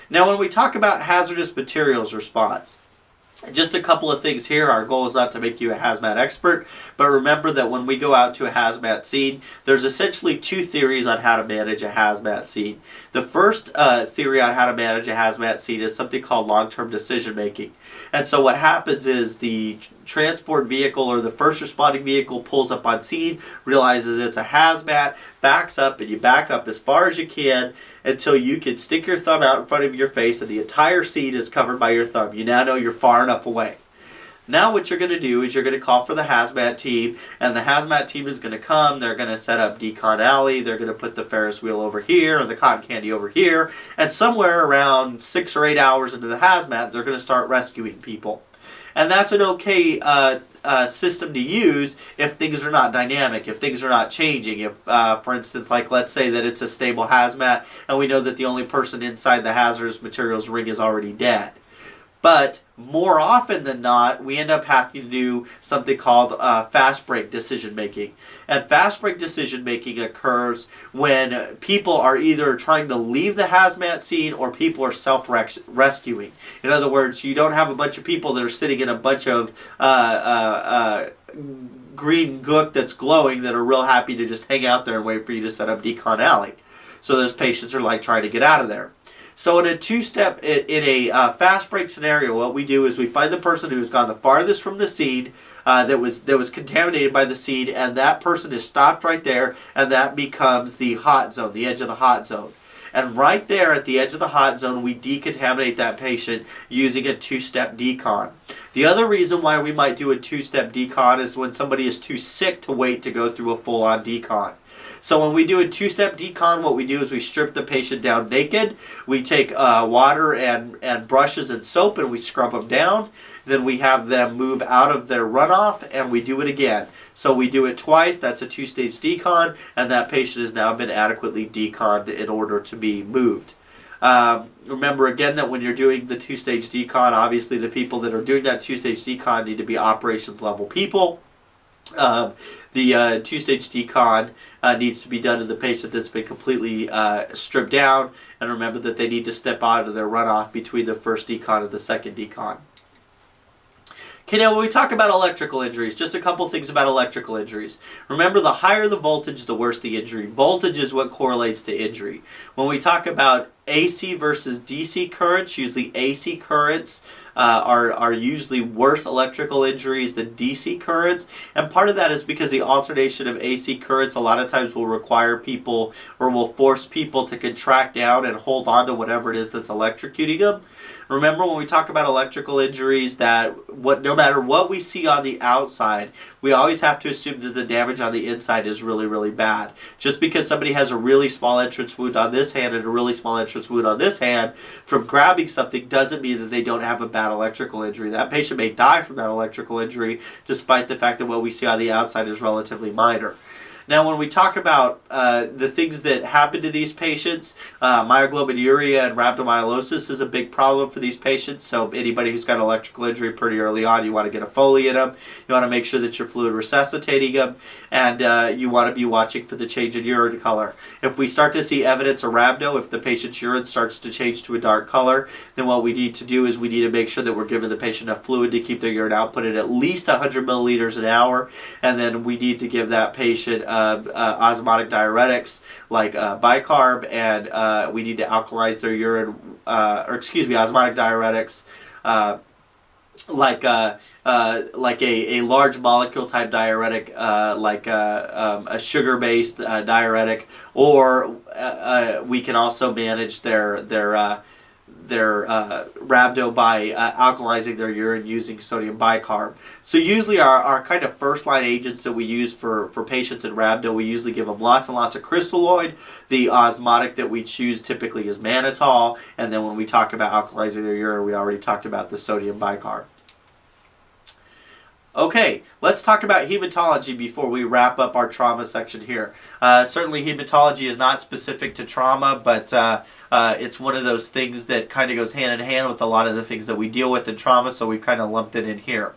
Now, when we talk about hazardous materials response, just a couple of things here. Our goal is not to make you a hazmat expert, but remember that when we go out to a hazmat scene, there's essentially two theories on how to manage a hazmat scene. The first theory on how to manage a hazmat scene is something called long-term decision making. And so what happens is the transport vehicle or the first responding vehicle pulls up on scene, realizes it's a hazmat, backs up, and you back up as far as you can until you can stick your thumb out in front of your face and the entire scene is covered by your thumb. You now know you're far enough away. Now what you're going to do is you're going to call for the hazmat team, and the hazmat team is going to come. They're going to set up decon alley. They're going to put the Ferris wheel over here or the cotton candy over here, and somewhere around 6 or 8 hours into the hazmat, they're going to start rescuing people. And that's an okay system to use if things are not dynamic, if things are not changing. If, for instance, like let's say that it's a stable hazmat and we know that the only person inside the hazardous materials ring is already dead. But more often than not, we end up having to do something called fast break decision making. And fast break decision making occurs when people are either trying to leave the hazmat scene or people are self-rescuing. In other words, you don't have a bunch of people that are sitting in a bunch of green gook that's glowing that are real happy to just hang out there and wait for you to set up decon alley. So those patients are like trying to get out of there. So in a fast break scenario, what we do is we find the person who's gone the farthest from the scene, that was contaminated by the scene, and that person is stopped right there, and that becomes the hot zone, the edge of the hot zone. And right there at the edge of the hot zone, we decontaminate that patient using a two-step decon. The other reason why we might do a two-step decon is when somebody is too sick to wait to go through a full-on decon. So when we do a two-step decon, what we do is we strip the patient down naked. We take water and brushes and soap and we scrub them down. Then we have them move out of their runoff and we do it again. So we do it twice. That's a two-stage decon, and that patient has now been adequately deconned in order to be moved. Remember again that when you're doing the two-stage decon, obviously the people that are doing that two-stage decon need to be operations level people. The two-stage decon needs to be done to the patient that's been completely stripped down, and remember that they need to step out of their runoff between the first decon and the second decon. Okay, now when we talk about electrical injuries, just a couple things about electrical injuries. Remember, the higher the voltage, the worse the injury. Voltage is what correlates to injury. When we talk about AC versus DC currents, usually AC currents are usually worse electrical injuries than DC currents, and part of that is because the alternation of AC currents a lot of times will require people or will force people to contract down and hold on to whatever it is that's electrocuting them. Remember, when we talk about electrical injuries, that no matter what we see on the outside, we always have to assume that the damage on the inside is really, really bad. Just because somebody has a really small entrance wound on this hand and a really small entrance wound on this hand from grabbing something doesn't mean that they don't have a bad electrical injury. That patient may die from that electrical injury despite the fact that what we see on the outside is relatively minor. Now, when we talk about the things that happen to these patients, myoglobinuria and rhabdomyolysis is a big problem for these patients. So anybody who's got an electrical injury pretty early on, you want to get a Foley in them. You want to make sure that you're fluid resuscitating them. And you want to be watching for the change in urine color. If we start to see evidence of rhabdo, if the patient's urine starts to change to a dark color, then what we need to do is we need to make sure that we're giving the patient enough fluid to keep their urine output at least 100 milliliters an hour. And then we need to give that patient osmotic diuretics like bicarb, and we need to alkalize their urine, osmotic diuretics like a large molecule type diuretic, like a sugar-based diuretic, or we can also manage their rhabdo by alkalizing their urine using sodium bicarb. So usually our kind of first line agents that we use for patients in rhabdo, we usually give them lots and lots of crystalloid. The osmotic that we choose typically is mannitol, and then when we talk about alkalizing their urine, we already talked about the sodium bicarb. Okay, let's talk about hematology before we wrap up our trauma section here. Certainly hematology is not specific to trauma, but it's one of those things that kind of goes hand in hand with a lot of the things that we deal with in trauma, so we've kind of lumped it in here.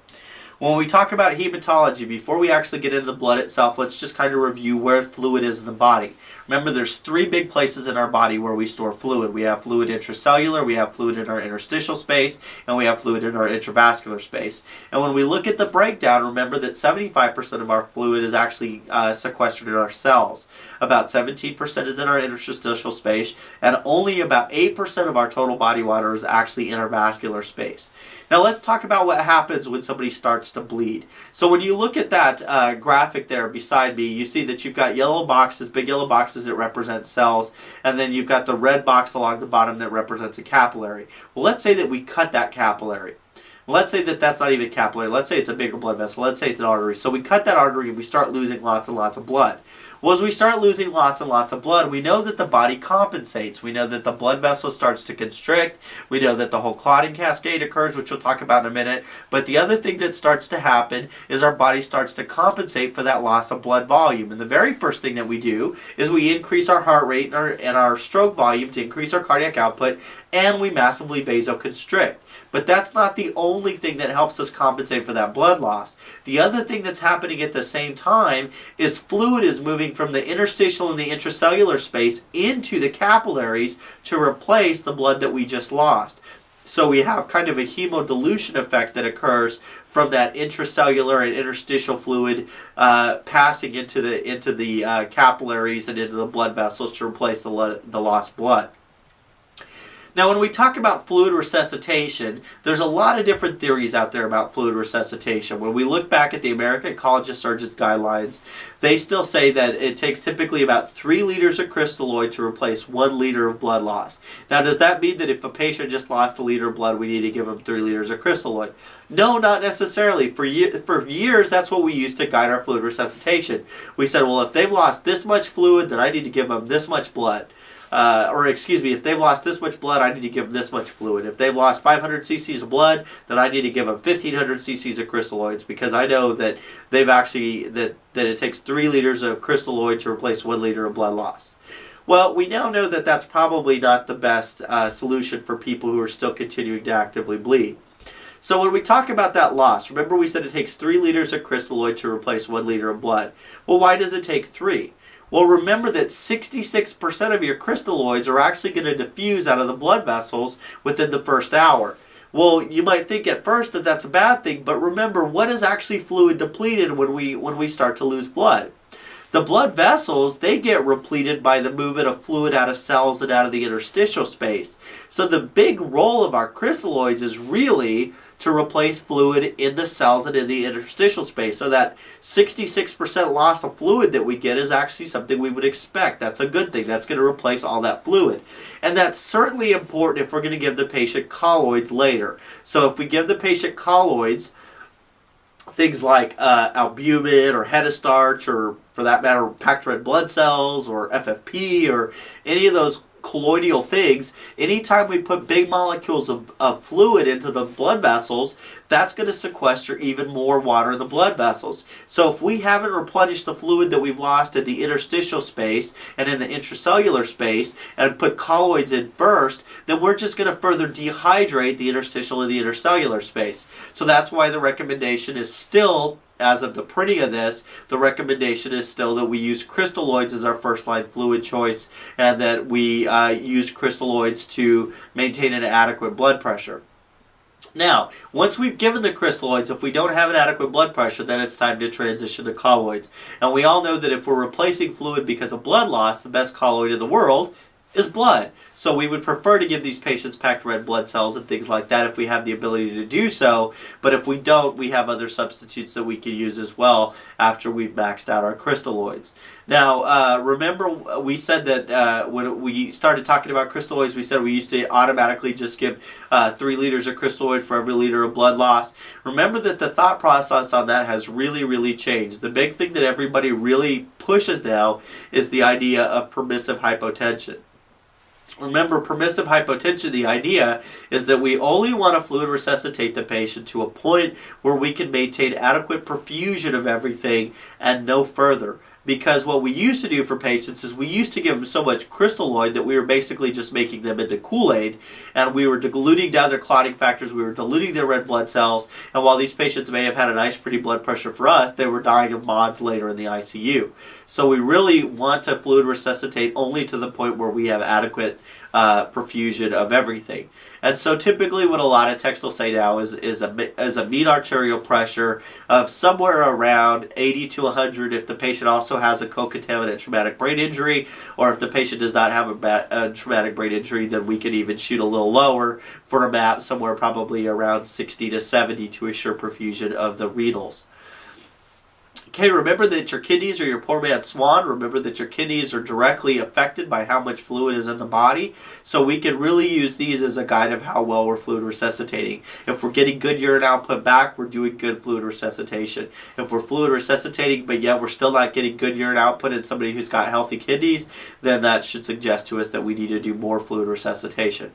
When we talk about hematology, before we actually get into the blood itself, let's just kind of review where fluid is in the body. Remember, there's three big places in our body where we store fluid. We have fluid intracellular, we have fluid in our interstitial space, and we have fluid in our intravascular space. And when we look at the breakdown, remember that 75% of our fluid is actually sequestered in our cells. About 17% is in our interstitial space, and only about 8% of our total body water is actually in our vascular space. Now let's talk about what happens when somebody starts to bleed. So when you look at that graphic there beside me, you see that you've got yellow boxes, big yellow boxes that represent cells, and then you've got the red box along the bottom that represents a capillary. Well, let's say that we cut that capillary. Let's say that that's not even a capillary. Let's say it's a bigger blood vessel. Let's say it's an artery. So we cut that artery and we start losing lots and lots of blood. Well, as we start losing lots and lots of blood, we know that the body compensates. We know that the blood vessel starts to constrict. We know that the whole clotting cascade occurs, which we'll talk about in a minute. But the other thing that starts to happen is our body starts to compensate for that loss of blood volume. And the very first thing that we do is we increase our heart rate and our stroke volume to increase our cardiac output, and we massively vasoconstrict. But that's not the only thing that helps us compensate for that blood loss. The other thing that's happening at the same time is fluid is moving from the interstitial and the intracellular space into the capillaries to replace the blood that we just lost. So we have kind of a hemodilution effect that occurs from that intracellular and interstitial fluid passing into the capillaries and into the blood vessels to replace the lost blood. Now, when we talk about fluid resuscitation, there's a lot of different theories out there about fluid resuscitation. When we look back at the American College of Surgeons guidelines, they still say that it takes typically about 3 liters of crystalloid to replace 1 liter of blood loss. Now, does that mean that if a patient just lost a liter of blood, we need to give them 3 liters of crystalloid? No, not necessarily. For years, that's what we used to guide our fluid resuscitation. We said, well, if they've lost this much fluid, then I need to give them this much blood. If they've lost this much blood, I need to give them this much fluid. If they've lost 500 cc's of blood, then I need to give them 1,500 cc's of crystalloids, because I know that that it takes 3 liters of crystalloid to replace 1 liter of blood loss. Well, we now know that that's probably not the best solution for people who are still continuing to actively bleed. So when we talk about that loss, remember we said it takes 3 liters of crystalloid to replace 1 liter of blood. Well, why does it take 3? Well, remember that 66% of your crystalloids are actually going to diffuse out of the blood vessels within the first hour. Well, you might think at first that that's a bad thing, but remember, what is actually fluid depleted when we start to lose blood? The blood vessels, they get repleted by the movement of fluid out of cells and out of the interstitial space. So the big role of our crystalloids is really to replace fluid in the cells and in the interstitial space. So that 66% loss of fluid that we get is actually something we would expect. That's a good thing. That's going to replace all that fluid. And that's certainly important if we're going to give the patient colloids later. So if we give the patient colloids, things like albumin or hetastarch, or for that matter, packed red blood cells or FFP or any of those colloidal things, anytime we put big molecules of fluid into the blood vessels, that's going to sequester even more water in the blood vessels. So if we haven't replenished the fluid that we've lost in the interstitial space and in the intracellular space and put colloids in first, then we're just going to further dehydrate the interstitial and the intercellular space. So that's why the recommendation is still, as of the printing of this, the recommendation is still that we use crystalloids as our first-line fluid choice, and that we use crystalloids to maintain an adequate blood pressure. Now, once we've given the crystalloids, if we don't have an adequate blood pressure, then it's time to transition to colloids. And we all know that if we're replacing fluid because of blood loss, the best colloid in the world is blood. So we would prefer to give these patients packed red blood cells and things like that if we have the ability to do so. But if we don't, we have other substitutes that we can use as well after we've maxed out our crystalloids. Now, remember we said that when we started talking about crystalloids, we said we used to automatically just give 3 liters of crystalloid for every liter of blood loss. Remember that the thought process on that has really, really changed. The big thing that everybody really pushes now is the idea of permissive hypotension. Remember, permissive hypotension, the idea is that we only want to fluid resuscitate the patient to a point where we can maintain adequate perfusion of everything and no further. because what we used to do for patients is we used to give them so much crystalloid that we were basically just making them into Kool-Aid, and we were diluting down their clotting factors, we were diluting their red blood cells, and while these patients may have had a nice pretty blood pressure for us, they were dying of MODS later in the ICU. So we really want to fluid resuscitate only to the point where we have adequate perfusion of everything. And so typically what a lot of techs will say now is a mean arterial pressure of somewhere around 80 to 100 if the patient also has a concomitant traumatic brain injury, or if the patient does not have a traumatic brain injury, then we can even shoot a little lower for a MAP, somewhere probably around 60 to 70 to assure perfusion of the renals. Okay, remember that your kidneys are your poor man's swan. Remember that your kidneys are directly affected by how much fluid is in the body. So we can really use these as a guide of how well we're fluid resuscitating. If we're getting good urine output back, we're doing good fluid resuscitation. If we're fluid resuscitating, but yet we're still not getting good urine output in somebody who's got healthy kidneys, then that should suggest to us that we need to do more fluid resuscitation.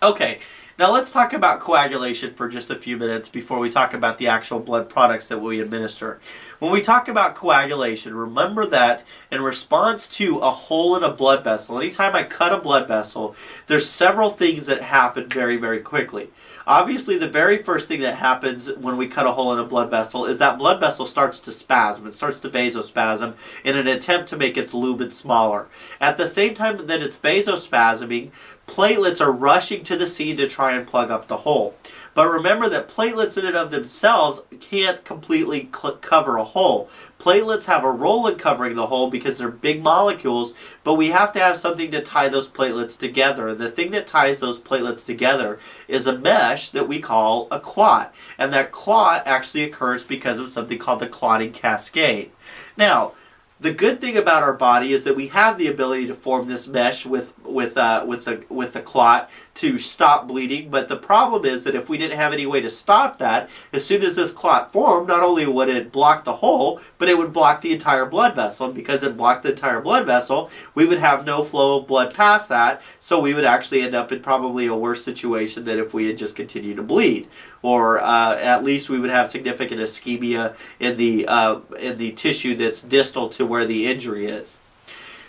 Okay. Now let's talk about coagulation for just a few minutes before we talk about the actual blood products that we administer. When we talk about coagulation, remember that in response to a hole in a blood vessel, anytime I cut a blood vessel, there's several things that happen very, very quickly. Obviously, the very first thing that happens when we cut a hole in a blood vessel is that blood vessel starts to spasm. It starts to vasospasm in an attempt to make its lumen smaller. At the same time that it's vasospasming, platelets are rushing to the scene to try and plug up the hole. But remember that platelets in and of themselves can't completely cover a hole. Platelets have a role in covering the hole because they're big molecules, but we have to have something to tie those platelets together. And the thing that ties those platelets together is a mesh that we call a clot. And that clot actually occurs because of something called the clotting cascade. Now, the good thing about our body is that we have the ability to form this mesh with the clot to stop bleeding, but the problem is that if we didn't have any way to stop that, as soon as this clot formed, not only would it block the hole, but it would block the entire blood vessel, and because it blocked the entire blood vessel, we would have no flow of blood past that, so we would actually end up in probably a worse situation than if we had just continued to bleed, or at least we would have significant ischemia in the tissue that's distal to where the injury is.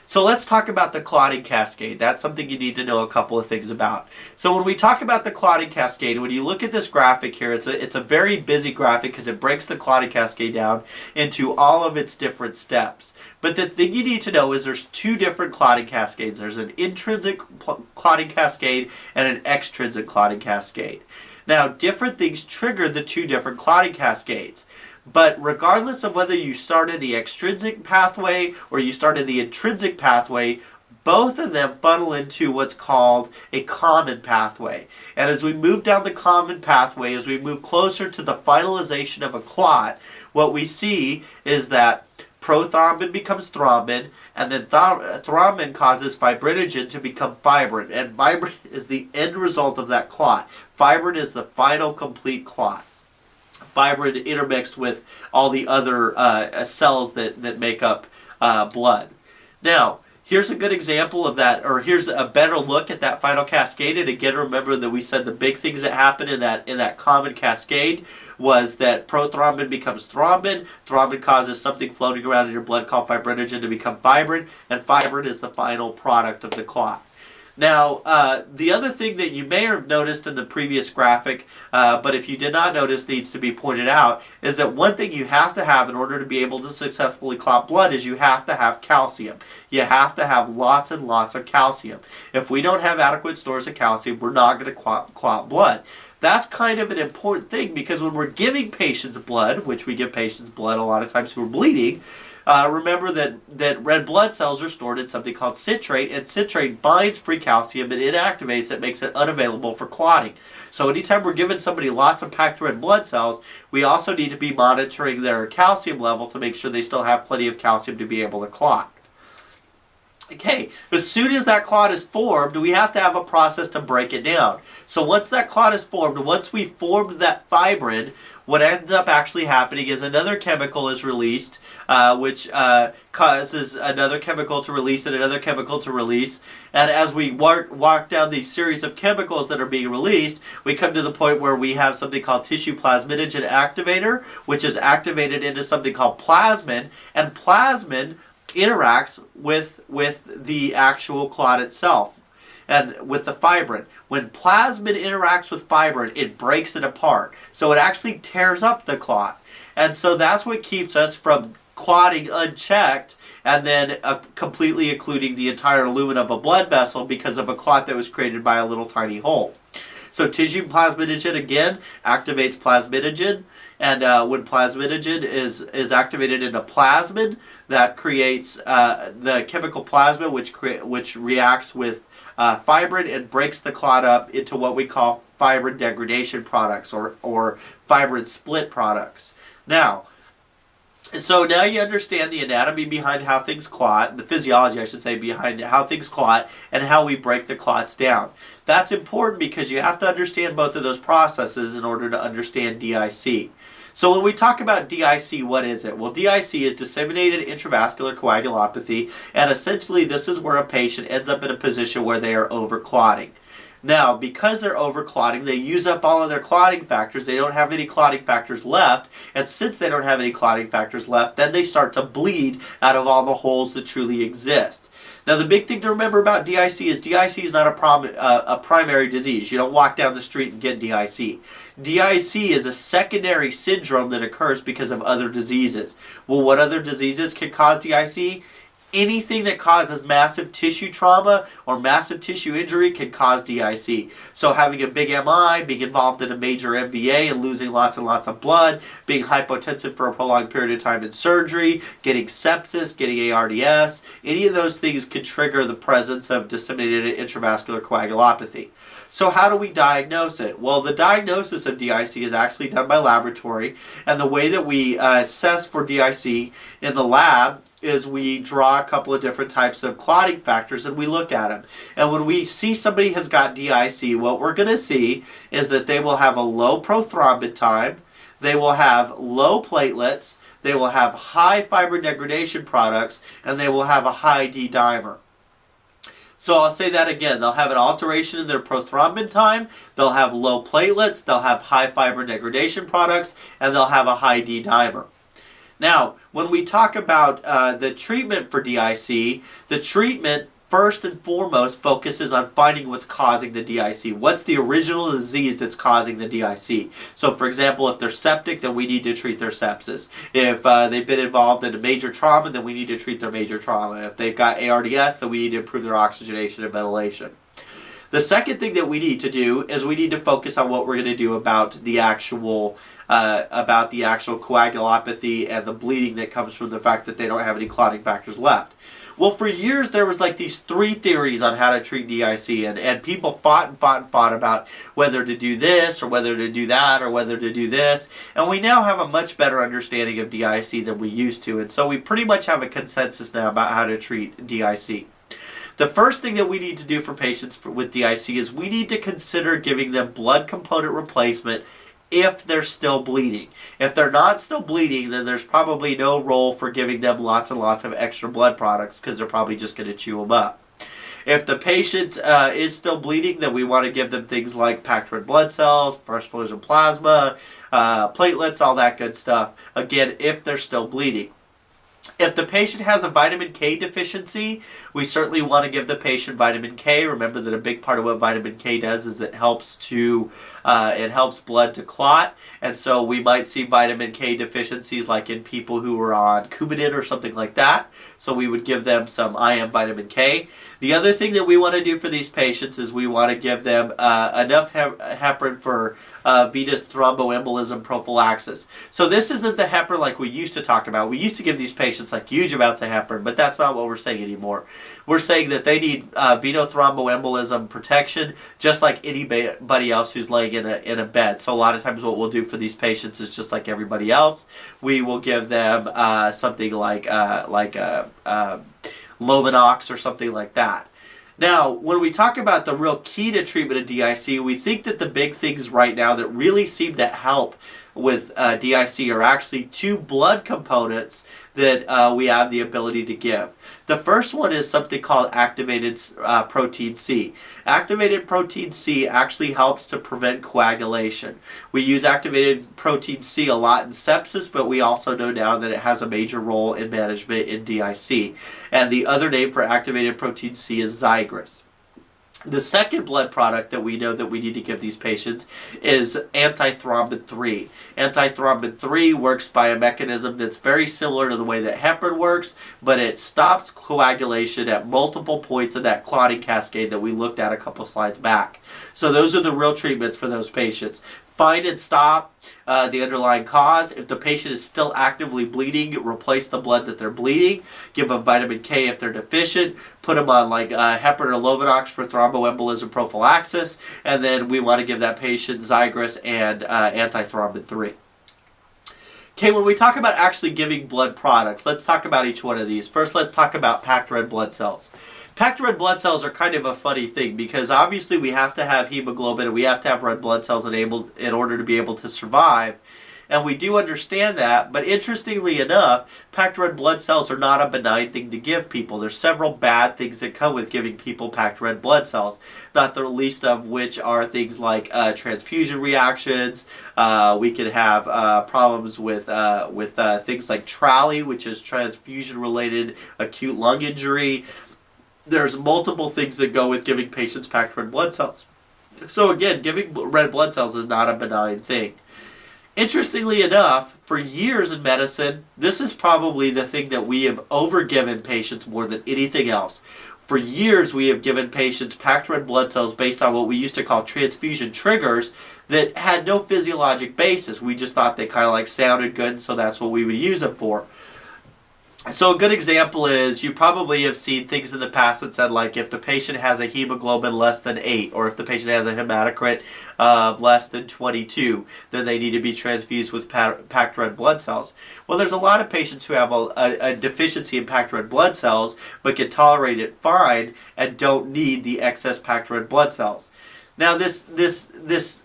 So let's talk about the clotting cascade. That's something you need to know a couple of things about. So when we talk about the clotting cascade, when you look at this graphic here, it's a very busy graphic because it breaks the clotting cascade down into all of its different steps. But the thing you need to know is there's two different clotting cascades. There's an intrinsic clotting cascade and an extrinsic clotting cascade. Now, different things trigger the two different clotting cascades. But regardless of whether you start in the extrinsic pathway or you start in the intrinsic pathway, both of them funnel into what's called a common pathway. And as we move down the common pathway, as we move closer to the finalization of a clot, what we see is that prothrombin becomes thrombin, and then thrombin causes fibrinogen to become fibrin. And fibrin is the end result of that clot. Fibrin is the final complete clot. Fibrin intermixed with all the other cells that make up blood. Now, here's a good example of that, or here's a better look at that final cascade. And again, remember that we said the big things that happen in that common cascade was that prothrombin becomes thrombin. Thrombin causes something floating around in your blood called fibrinogen to become fibrin, and fibrin is the final product of the clot. Now, the other thing that you may have noticed in the previous graphic, but if you did not notice needs to be pointed out, is that one thing you have to have in order to be able to successfully clot blood is you have to have calcium. You have to have lots and lots of calcium. If we don't have adequate stores of calcium, we're not going to clot blood. That's kind of an important thing because when we're giving patients blood, which we give patients blood a lot of times who are bleeding, remember that red blood cells are stored in something called citrate, and citrate binds free calcium and inactivates it, makes it unavailable for clotting. So anytime we're giving somebody lots of packed red blood cells, we also need to be monitoring their calcium level to make sure they still have plenty of calcium to be able to clot. Okay, as soon as that clot is formed, we have to have a process to break it down. So once that clot is formed, once we formed that fibrin, what ends up actually happening is another chemical is released, which causes another chemical to release and another chemical to release. And as we walk down these series of chemicals that are being released, we come to the point where we have something called tissue plasminogen activator, which is activated into something called plasmin, and plasmin interacts with the actual clot itself and with the fibrin. When plasmin interacts with fibrin, it breaks it apart. So it actually tears up the clot. And so that's what keeps us from clotting unchecked and then completely occluding the entire lumen of a blood vessel because of a clot that was created by a little tiny hole. So tissue plasminogen, again, activates plasminogen. And when plasminogen is activated into plasmin, that creates the chemical plasma, which reacts with fibrin and breaks the clot up into what we call fibrin degradation products or fibrin split products. So now you understand the anatomy behind how things clot, the physiology, I should say, behind how things clot and how we break the clots down. That's important because you have to understand both of those processes in order to understand DIC. So when we talk about DIC, what is it? Well, DIC is disseminated intravascular coagulopathy, and essentially this is where a patient ends up in a position where they are overclotting. Now, because they're overclotting, they use up all of their clotting factors. They don't have any clotting factors left, and since they don't have any clotting factors left, then they start to bleed out of all the holes that truly exist. Now, the big thing to remember about DIC is not a primary disease. You don't walk down the street and get DIC. DIC is a secondary syndrome that occurs because of other diseases. Well, what other diseases can cause DIC? Anything that causes massive tissue trauma or massive tissue injury can cause DIC. So having a big MI, being involved in a major MVA and losing lots and lots of blood, being hypotensive for a prolonged period of time in surgery, getting sepsis, getting ARDS, any of those things can trigger the presence of disseminated intravascular coagulopathy. So how do we diagnose it? Well, the diagnosis of DIC is actually done by laboratory, and the way that we assess for DIC in the lab is we draw a couple of different types of clotting factors and we look at them. And when we see somebody has got DIC, what we're going to see is that they will have a low prothrombin time, they will have low platelets, they will have high fibrin degradation products, and they will have a high D-dimer. So I'll say that again. They'll have an alteration in their prothrombin time, they'll have low platelets, they'll have high fibrin degradation products, and they'll have a high D-dimer. Now, when we talk about the treatment for DIC, the treatment first and foremost focuses on finding what's causing the DIC. What's the original disease that's causing the DIC? So, for example, if they're septic, then we need to treat their sepsis. If they've been involved in a major trauma, then we need to treat their major trauma. If they've got ARDS, then we need to improve their oxygenation and ventilation. The second thing that we need to do is we need to focus on what we're going to do about the actual coagulopathy and the bleeding that comes from the fact that they don't have any clotting factors left. Well, for years there was like these three theories on how to treat DIC, and people fought about whether to do this or whether to do that or whether to do this, and we now have a much better understanding of DIC than we used to, and so we pretty much have a consensus now about how to treat DIC. The first thing that we need to do for patients with DIC is we need to consider giving them blood component replacement if they're still bleeding. If they're not still bleeding, then there's probably no role for giving them lots and lots of extra blood products because they're probably just going to chew them up. If the patient is still bleeding, then we want to give them things like packed red blood cells, fresh frozen plasma, platelets, all that good stuff. Again, if they're still bleeding. If the patient has a vitamin K deficiency, we certainly want to give the patient vitamin K. Remember that a big part of what vitamin K does is it helps blood to clot, and so we might see vitamin K deficiencies like in people who are on Coumadin or something like that. So we would give them some IM vitamin K. The other thing that we want to do for these patients is we want to give them enough heparin for venous thromboembolism prophylaxis. So this isn't the heparin like we used to talk about. We used to give these patients like huge amounts of heparin, but that's not what we're saying anymore. We're saying that they need venous thromboembolism protection just like anybody else who's laying in a bed. So a lot of times what we'll do for these patients is just like everybody else. We will give them something like Lovenox or something like that. Now, when we talk about the real key to treatment of DIC, we think that the big things right now that really seem to help with DIC are actually two blood components that we have the ability to give. The first one is something called activated protein C. Activated protein C actually helps to prevent coagulation. We use activated protein C a lot in sepsis, but we also know now that it has a major role in management in DIC. And the other name for activated protein C is Xigris. The second blood product that we know that we need to give these patients is antithrombin 3. Antithrombin 3 works by a mechanism that's very similar to the way that heparin works, but it stops coagulation at multiple points in that clotting cascade that we looked at a couple slides back. So those are the real treatments for those patients. Find and stop the underlying cause. If the patient is still actively bleeding, replace the blood that they're bleeding. Give them vitamin K if they're deficient. Put them on heparin or Lovenox for thromboembolism prophylaxis. And then we want to give that patient Xigris and antithrombin 3. Okay, when we talk about actually giving blood products, let's talk about each one of these. First, let's talk about packed red blood cells. Packed red blood cells are kind of a funny thing because obviously we have to have hemoglobin and we have to have red blood cells in order to be able to survive. And we do understand that, but interestingly enough, packed red blood cells are not a benign thing to give people. There's several bad things that come with giving people packed red blood cells, not the least of which are things like transfusion reactions. We could have problems with things like TRALI, which is transfusion-related acute lung injury. There's multiple things that go with giving patients packed red blood cells. So again, giving red blood cells is not a benign thing. Interestingly enough, for years in medicine, this is probably the thing that we have overgiven patients more than anything else. For years, we have given patients packed red blood cells based on what we used to call transfusion triggers that had no physiologic basis. We just thought they kind of sounded good, so that's what we would use them for. So a good example is you probably have seen things in the past that said if the patient has a hemoglobin less than 8 or if the patient has a hematocrit of less than 22, then they need to be transfused with packed red blood cells. Well, there's a lot of patients who have a deficiency in packed red blood cells but can tolerate it fine and don't need the excess packed red blood cells. Now this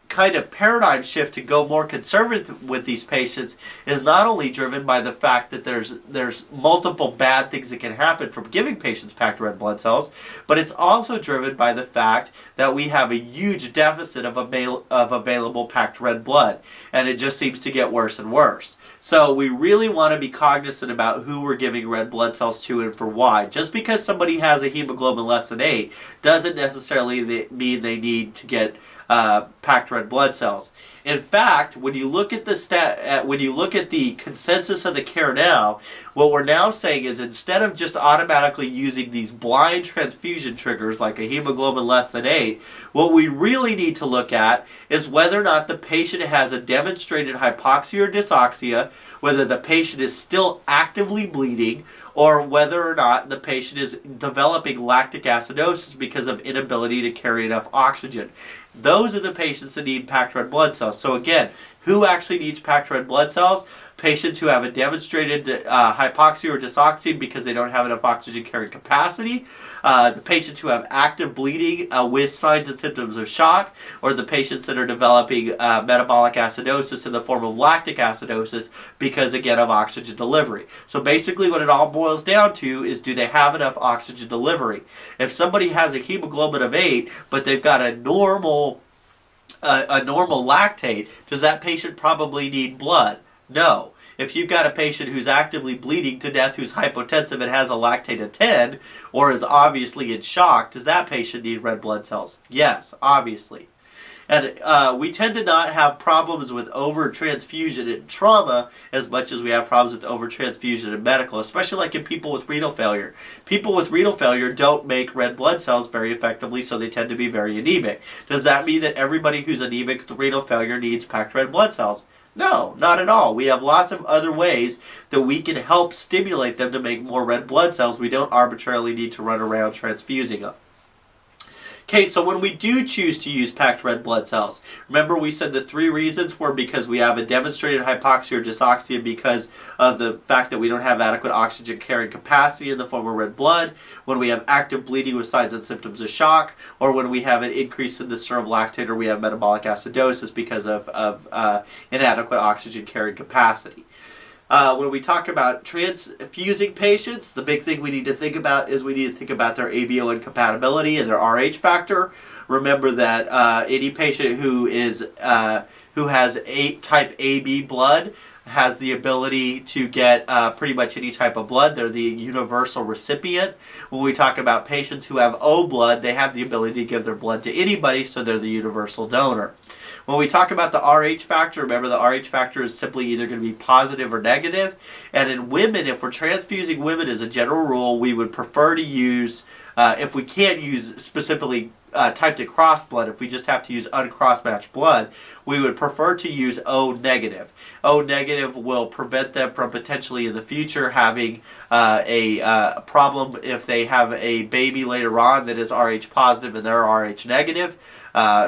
kind of paradigm shift to go more conservative with these patients is not only driven by the fact that there's multiple bad things that can happen from giving patients packed red blood cells, but it's also driven by the fact that we have a huge deficit of available packed red blood, and it just seems to get worse and worse. So we really want to be cognizant about who we're giving red blood cells to and for why. Just because somebody has a hemoglobin less than 8 doesn't necessarily mean they need to get packed red blood cells. In fact, when you look at the consensus of the care now, what we're now saying is instead of just automatically using these blind transfusion triggers like a hemoglobin less than 8, what we really need to look at is whether or not the patient has a demonstrated hypoxia or dysoxia, whether the patient is still actively bleeding, or whether or not the patient is developing lactic acidosis because of inability to carry enough oxygen. Those are the patients that need packed red blood cells. So again, who actually needs packed red blood cells? Patients who have a demonstrated hypoxia or dysoxia because they don't have enough oxygen carrying capacity, the patients who have active bleeding with signs and symptoms of shock, or the patients that are developing metabolic acidosis in the form of lactic acidosis because, again, of oxygen delivery. So basically what it all boils down to is, do they have enough oxygen delivery? If somebody has a hemoglobin of 8, but they've got a normal lactate, does that patient probably need blood? No. If you've got a patient who's actively bleeding to death, who's hypotensive and has a lactate of 10, or is obviously in shock, does that patient need red blood cells? Yes, obviously. And we tend to not have problems with over-transfusion in trauma as much as we have problems with over-transfusion in medical, especially in people with renal failure. People with renal failure don't make red blood cells very effectively, so they tend to be very anemic. Does that mean that everybody who's anemic with renal failure needs packed red blood cells? No, not at all. We have lots of other ways that we can help stimulate them to make more red blood cells. We don't arbitrarily need to run around transfusing them. Okay, so when we do choose to use packed red blood cells, remember we said the 3 reasons were because we have a demonstrated hypoxia or dysauxia because of the fact that we don't have adequate oxygen carrying capacity in the form of red blood, when we have active bleeding with signs and symptoms of shock, or when we have an increase in the serum lactate or we have metabolic acidosis because of inadequate oxygen carrying capacity. When we talk about transfusing patients, the big thing we need to think about is we need to think about their ABO incompatibility and their RH factor. Remember that any patient who has type AB blood has the ability to get pretty much any type of blood. They're the universal recipient. When we talk about patients who have O blood, they have the ability to give their blood to anybody, so they're the universal donor. When we talk about the RH factor, remember the RH factor is simply either going to be positive or negative. And in women, if we're transfusing women as a general rule, we would prefer to use, if we can't use specifically typed to cross blood, if we just have to use uncross-matched blood, we would prefer to use O negative. O negative will prevent them from potentially in the future having a problem if they have a baby later on that is RH positive and they're RH negative.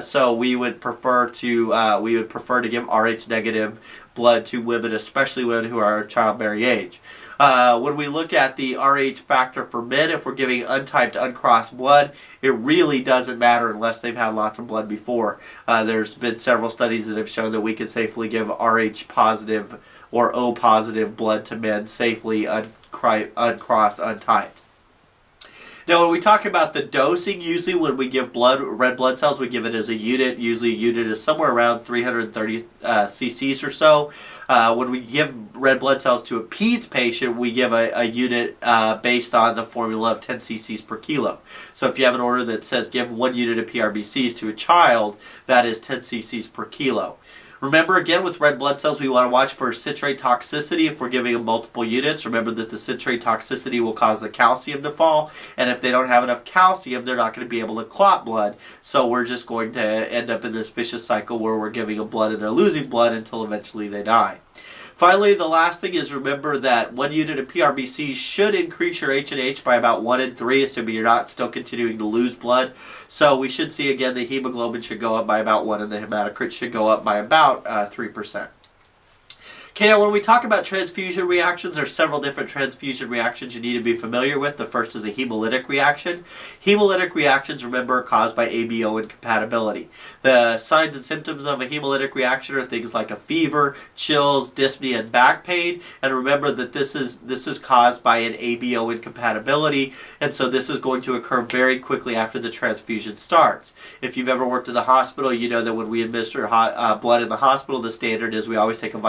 So we would prefer to give RH negative blood to women, especially women who are childbearing age. When we look at the RH factor for men, if we're giving untyped, uncrossed blood, it really doesn't matter unless they've had lots of blood before. There's been several studies that have shown that we can safely give RH positive or O positive blood to men safely, uncrossed, untyped. Now, when we talk about the dosing, usually when we give red blood cells, we give it as a unit. Usually a unit is somewhere around 330 cc's or so. When we give red blood cells to a PEDS patient, we give a unit based on the formula of 10 cc's per kilo. So if you have an order that says give 1 unit of PRBCs to a child, that is 10 cc's per kilo. Remember, again, with red blood cells, we want to watch for citrate toxicity if we're giving them multiple units. Remember that the citrate toxicity will cause the calcium to fall, and if they don't have enough calcium, they're not going to be able to clot blood. So we're just going to end up in this vicious cycle where we're giving them blood and they're losing blood until eventually they die. Finally, the last thing is remember that 1 unit of PRBC should increase your H&H by about 1 in 3, assuming you're not still continuing to lose blood. So we should see, again, the hemoglobin should go up by about 1 and the hematocrit should go up by about 3%. Okay, now when we talk about transfusion reactions, there are several different transfusion reactions you need to be familiar with. The first is a hemolytic reaction. Hemolytic reactions, remember, are caused by ABO incompatibility. The signs and symptoms of a hemolytic reaction are things like a fever, chills, dyspnea, and back pain. And remember that this is caused by an ABO incompatibility, and so this is going to occur very quickly after the transfusion starts. If you've ever worked in the hospital, you know that when we administer blood in the hospital, the standard is we always take a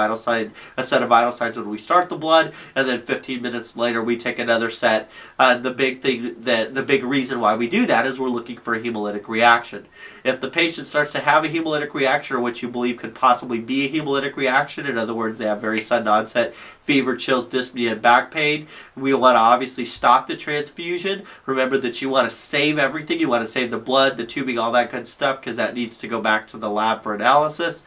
set of vital signs when we start the blood, and then 15 minutes later we take another set. The big reason why we do that is we're looking for a hemolytic reaction. If the patient starts to have a hemolytic reaction, or what you believe could possibly be a hemolytic reaction, in other words, they have very sudden onset fever, chills, dyspnea, and back pain, we want to obviously stop the transfusion. Remember that you want to save everything. You want to save the blood, the tubing, all that good stuff, because that needs to go back to the lab for analysis.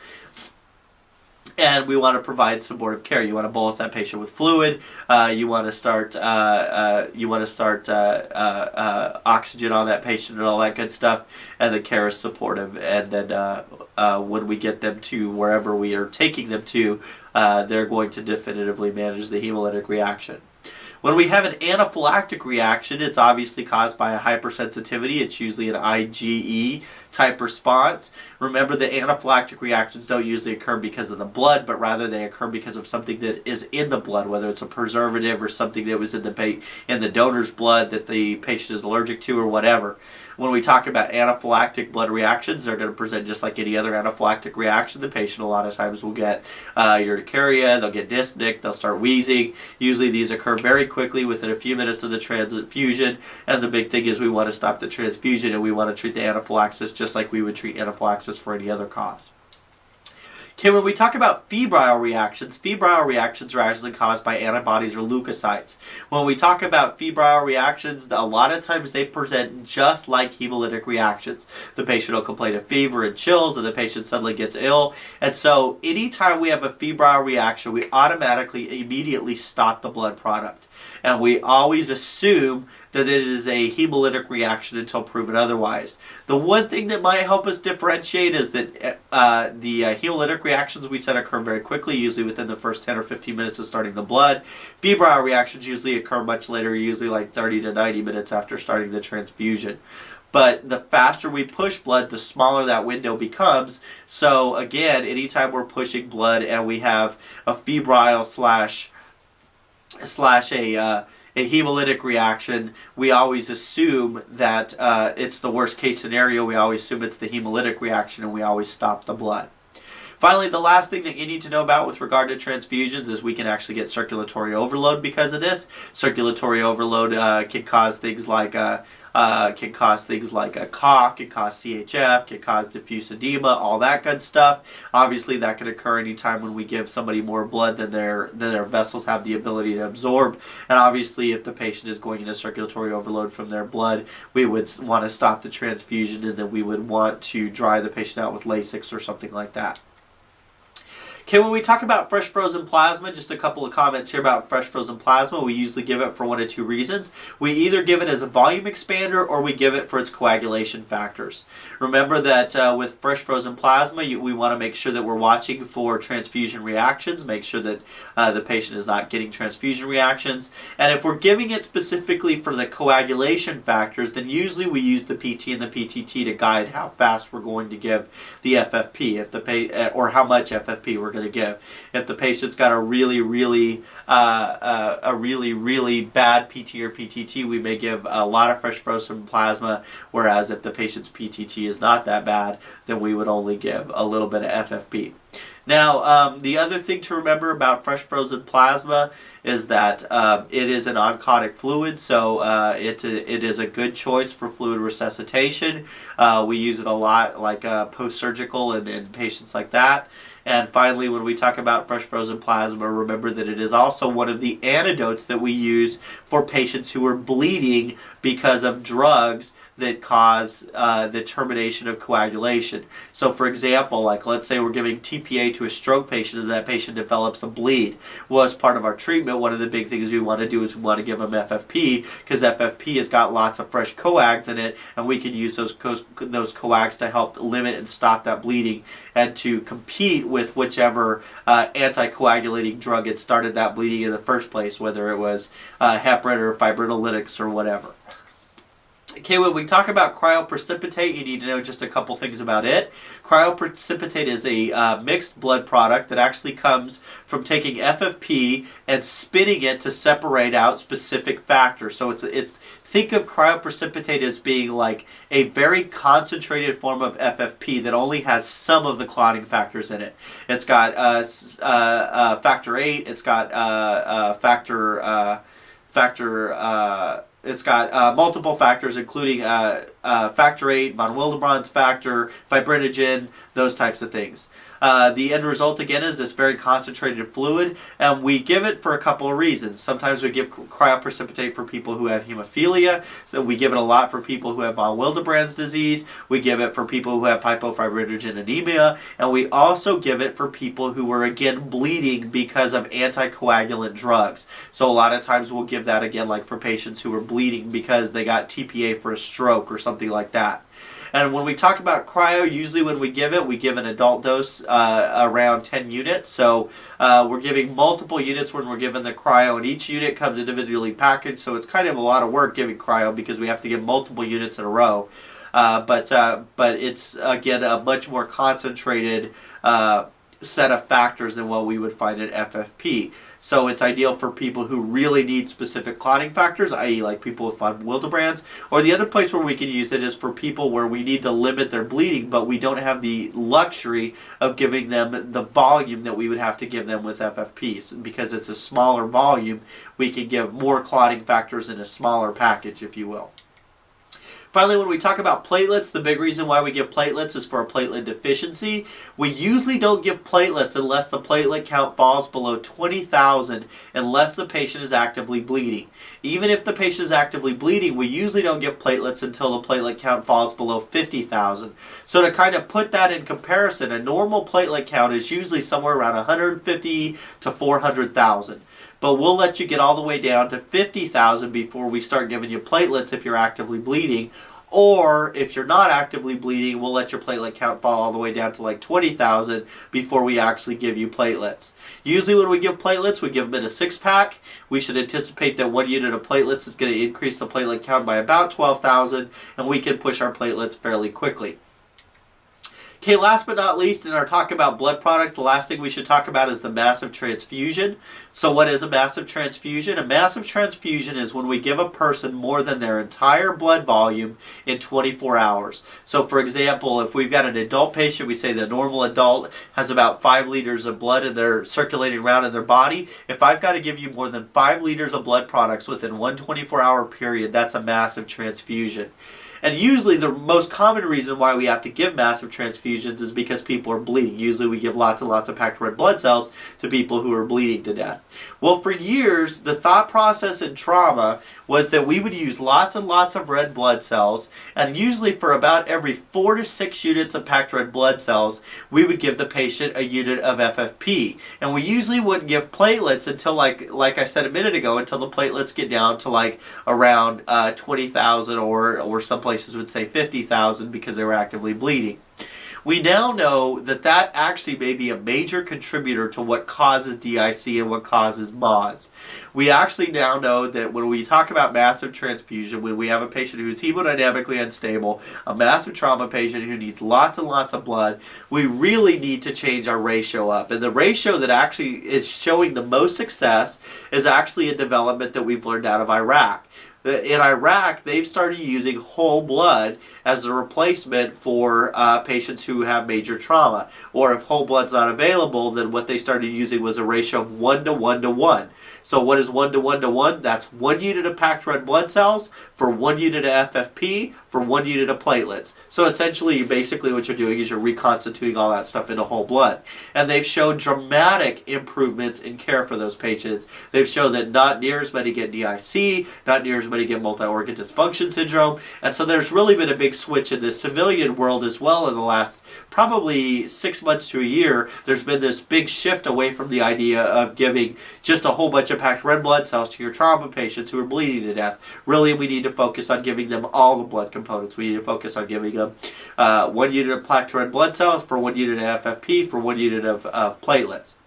And we want to provide supportive care. You want to bolus that patient with fluid. You want to start oxygen on that patient and all that good stuff. And the care is supportive. And then when we get them to wherever we are taking them to, they're going to definitively manage the hemolytic reaction. When we have an anaphylactic reaction, it's obviously caused by a hypersensitivity. It's usually an IgE type response. Remember, the anaphylactic reactions don't usually occur because of the blood, but rather they occur because of something that is in the blood, whether it's a preservative or something that was in the donor's blood that the patient is allergic to or whatever. When we talk about anaphylactic blood reactions, they're going to present just like any other anaphylactic reaction. The patient a lot of times will get urticaria, they'll get dyspneic, they'll start wheezing. Usually these occur very quickly within a few minutes of the transfusion, and the big thing is we want to stop the transfusion and we want to treat the anaphylaxis just like we would treat anaphylaxis for any other cause. Okay, when we talk about febrile reactions are actually caused by antibodies or leukocytes. When we talk about febrile reactions, a lot of times they present just like hemolytic reactions. The patient will complain of fever and chills, and the patient suddenly gets ill. And so anytime we have a febrile reaction, we automatically immediately stop the blood product. And we always assume that it is a hemolytic reaction until proven otherwise. The one thing that might help us differentiate is that the hemolytic reactions we said occur very quickly, usually within the first 10 or 15 minutes of starting the blood. Febrile reactions usually occur much later, usually like 30 to 90 minutes after starting the transfusion. But the faster we push blood, the smaller that window becomes. So again, anytime we're pushing blood and we have a febrile slash a hemolytic reaction, we always assume that it's the worst case scenario. We always assume it's the hemolytic reaction, and we always stop the blood. Finally, the last thing that you need to know about with regard to transfusions is we can actually get circulatory overload because of this. Circulatory overload can cause things like a cough, can cause CHF, can cause diffuse edema, all that good stuff. Obviously, that can occur anytime when we give somebody more blood than their vessels have the ability to absorb. And obviously, if the patient is going into circulatory overload from their blood, we would want to stop the transfusion, and then we would want to dry the patient out with Lasix or something like that. Okay, when we talk about fresh frozen plasma, just a couple of comments here about fresh frozen plasma. We usually give it for one of two reasons. We either give it as a volume expander or we give it for its coagulation factors. Remember that with fresh frozen plasma, we want to make sure that we're watching for transfusion reactions, make sure that the patient is not getting transfusion reactions. And if we're giving it specifically for the coagulation factors, then usually we use the PT and the PTT to guide how fast we're going to give the FFP, or how much FFP we're going to give. If the patient's got a really bad PT or PTT, we may give a lot of fresh frozen plasma, whereas if the patient's PTT is not that bad, then we would only give a little bit of FFP. Now, the other thing to remember about fresh frozen plasma is that it is an oncotic fluid, so it is a good choice for fluid resuscitation. We use it a lot, like post-surgical and in patients like that. And finally, when we talk about fresh frozen plasma, remember that it is also one of the antidotes that we use for patients who are bleeding because of drugs that cause the termination of coagulation. So for example, like let's say we're giving TPA to a stroke patient and that patient develops a bleed. Well, as part of our treatment, one of the big things we want to do is we want to give them FFP, because FFP has got lots of fresh coags in it, and we can use those coags to help limit and stop that bleeding and to compete with whichever anticoagulating drug had started that bleeding in the first place, whether it was heparin or fibrinolytics or whatever. Okay, when we talk about cryoprecipitate, you need to know just a couple things about it. Cryoprecipitate is a mixed blood product that actually comes from taking FFP and spinning it to separate out specific factors. So think of cryoprecipitate as being like a very concentrated form of FFP that only has some of the clotting factors in it. It's got factor 8. It's got it's got multiple factors, including factor 8, von Willebrand's factor, fibrinogen, those types of things. The end result, again, is this very concentrated fluid, and we give it for a couple of reasons. Sometimes we give cryoprecipitate for people who have hemophilia, so we give it a lot for people who have von Willebrand's disease, we give it for people who have hypofibrinogen anemia, and we also give it for people who are, again, bleeding because of anticoagulant drugs. So a lot of times we'll give that, again, like for patients who are bleeding because they got TPA for a stroke or something like that. And when we talk about cryo, usually when we give an adult dose around 10 units. So we're giving multiple units when we're giving the cryo, and each unit comes individually packaged. So it's kind of a lot of work giving cryo because we have to give multiple units in a row. But it's, again, a much more concentrated set of factors than what we would find in FFP. So it's ideal for people who really need specific clotting factors, i.e. like people with von Willebrand's. Or the other place where we can use it is for people where we need to limit their bleeding, but we don't have the luxury of giving them the volume that we would have to give them with FFPs. Because it's a smaller volume, we can give more clotting factors in a smaller package, if you will. Finally, when we talk about platelets, the big reason why we give platelets is for a platelet deficiency. We usually don't give platelets unless the platelet count falls below 20,000, unless the patient is actively bleeding. Even if the patient is actively bleeding, we usually don't give platelets until the platelet count falls below 50,000. So to kind of put that in comparison, a normal platelet count is usually somewhere around 150 to 400,000. but we'll let you get all the way down to 50,000 before we start giving you platelets if you're actively bleeding. Or if you're not actively bleeding, we'll let your platelet count fall all the way down to like 20,000 before we actually give you platelets. Usually when we give platelets, we give them in a 6-pack. We should anticipate that 1 unit of platelets is going to increase the platelet count by about 12,000, and we can push our platelets fairly quickly. Okay, last but not least, in our talk about blood products, the last thing we should talk about is the massive transfusion. So what is a massive transfusion? A massive transfusion is when we give a person more than their entire blood volume in 24 hours. So for example, if we've got an adult patient, we say the normal adult has about 5 liters of blood in their circulating around in their body. If I've got to give you more than 5 liters of blood products within one 24-hour period, that's a massive transfusion. And usually the most common reason why we have to give massive transfusions is because people are bleeding. Usually we give lots and lots of packed red blood cells to people who are bleeding to death. Well, for years, the thought process in trauma was that we would use lots and lots of red blood cells, and usually for about every 4 to 6 units of packed red blood cells, we would give the patient a unit of FFP. And we usually wouldn't give platelets until, like I said a minute ago, until the platelets get down to like around 20,000 or some places would say 50,000 because they were actively bleeding. We now know that that actually may be a major contributor to what causes DIC and what causes MODS. We actually now know that when we talk about massive transfusion, when we have a patient who's hemodynamically unstable, a massive trauma patient who needs lots and lots of blood, we really need to change our ratio up. And the ratio that actually is showing the most success is actually a development that we've learned out of Iraq. In Iraq, they've started using whole blood as a replacement for patients who have major trauma. Or if whole blood's not available, then what they started using was a ratio of 1 to 1 to 1. So what is 1 to 1 to 1? That's 1 unit of packed red blood cells for 1 unit of FFP for 1 unit of platelets. So essentially, basically what you're doing is you're reconstituting all that stuff into whole blood. And they've shown dramatic improvements in care for those patients. They've shown that not near as many get DIC, not near as many get multi-organ dysfunction syndrome. And so there's really been a big switch in the civilian world as well in the last probably 6 months to a year. There's been this big shift away from the idea of giving just a whole bunch of packed red blood cells to your trauma patients who are bleeding to death. Really, we need to focus on giving them all the blood components. We need to focus on giving them 1 unit of packed red blood cells for 1 unit of FFP for 1 unit of platelets.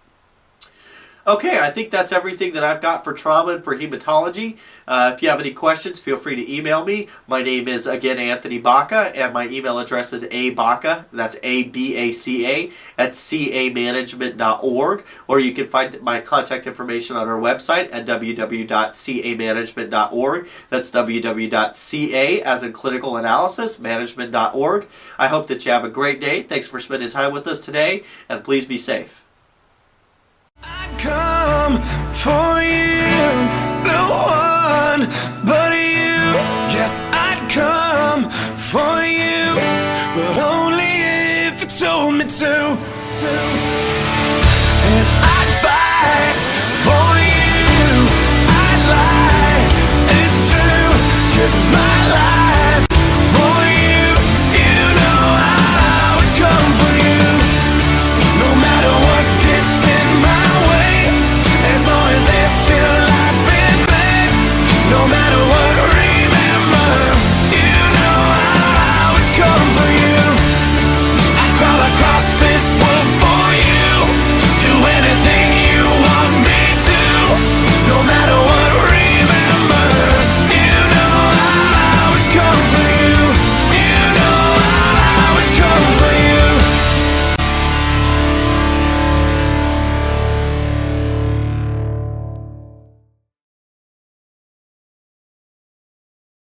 Okay, I think that's everything that I've got for trauma and for hematology. If you have any questions, feel free to email me. My name is, again, Anthony Baca, and my email address is abaca, that's A-B-A-C-A, at camanagement.org, or you can find my contact information on our website at www.camanagement.org. That's www.ca, as in clinical analysis, management.org. I hope that you have a great day. Thanks for spending time with us today, and please be safe. I'd come for you, no one but you. Yes, I'd come for you, but only if you told me to.